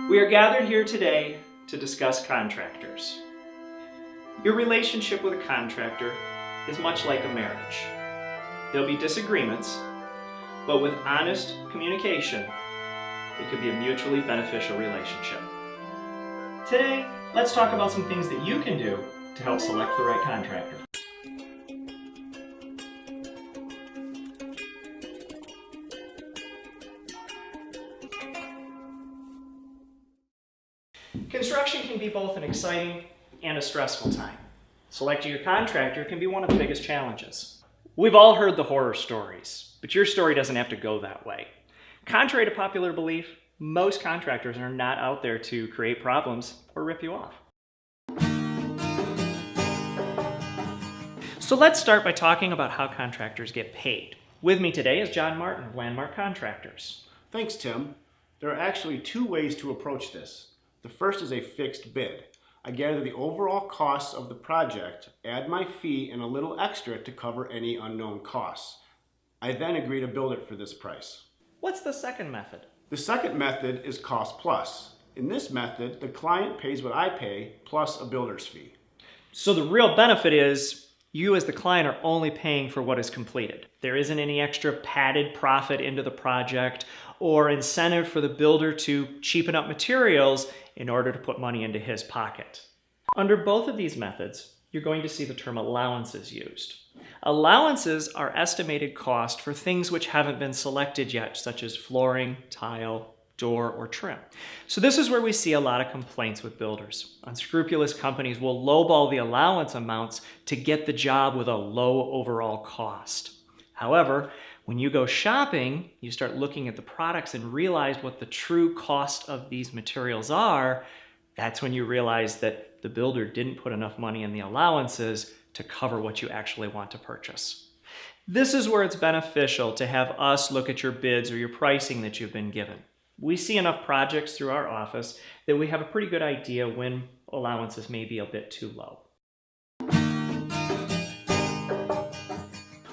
We are gathered here today to discuss contractors. Your relationship with a contractor is much like a marriage. There'll be disagreements, but with honest communication, it could be a mutually beneficial relationship. Today, let's talk about some things that you can do to help select the right contractor. Construction can be both an exciting and a stressful time. Selecting your contractor can be one of the biggest challenges. We've all heard the horror stories, but your story doesn't have to go that way. Contrary to popular belief, most contractors are not out there to create problems or rip you off. So let's start by talking about how contractors get paid. With me today is John Martin of Landmark Contractors. Thanks, Tim. There are actually two ways to approach this. The first is a fixed bid. I gather the overall costs of the project, add my fee and a little extra to cover any unknown costs. I then agree to build it for this price. What's the second method? The second method is cost plus. In this method, the client pays what I pay plus a builder's fee. So the real benefit is you as the client are only paying for what is completed. There isn't any extra padded profit into the project or incentive for the builder to cheapen up materials in order to put money into his pocket. Under both of these methods, you're going to see the term allowances used. Allowances are estimated cost for things which haven't been selected yet, such as flooring, tile, door, or trim. So this is where we see a lot of complaints with builders. Unscrupulous companies will lowball the allowance amounts to get the job with a low overall cost. However, when you go shopping, you start looking at the products and realize what the true cost of these materials are. That's when you realize that the builder didn't put enough money in the allowances to cover what you actually want to purchase. This is where it's beneficial to have us look at your bids or your pricing that you've been given. We see enough projects through our office that we have a pretty good idea when allowances may be a bit too low.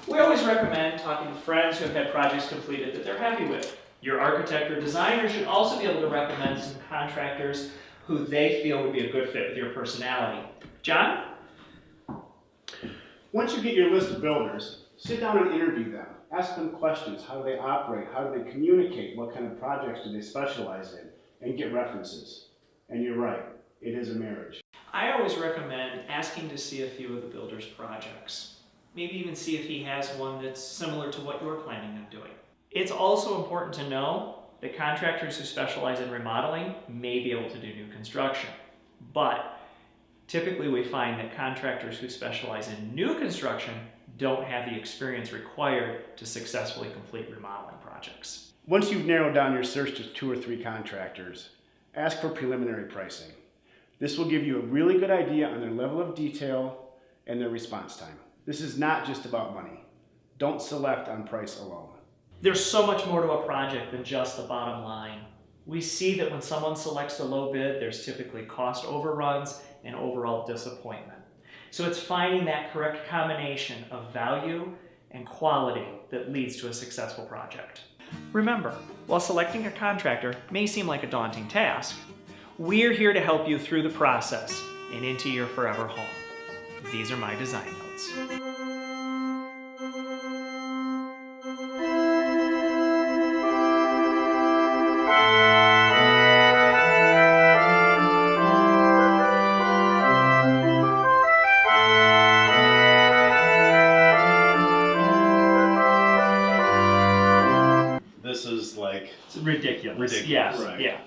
We always recommend talking to friends who have had projects completed that they're happy with. Your architect or designer should also be able to recommend some contractors who they feel would be a good fit with your personality. John? Once you get your list of builders, sit down and interview them. Ask them questions. How do they operate? How do they communicate? What kind of projects do they specialize in? And get references. And you're right, it is a marriage. I always recommend asking to see a few of the builder's projects. Maybe even see if he has one that's similar to what you're planning on doing. It's also important to know that contractors who specialize in remodeling may be able to do new construction. But typically we find that contractors who specialize in new construction don't have the experience required to successfully complete remodeling projects. Once you've narrowed down your search to 2 or 3 contractors, ask for preliminary pricing. This will give you a really good idea on their level of detail and their response time. This is not just about money. Don't select on price alone. There's so much more to a project than just the bottom line. We see that when someone selects a low bid, there's typically cost overruns and overall disappointment. So it's finding that correct combination of value and quality that leads to a successful project. Remember, while selecting a contractor may seem like a daunting task, we're here to help you through the process and into your forever home. These are my design notes. This is like It's ridiculous. ridiculous. Yes, Right. yeah.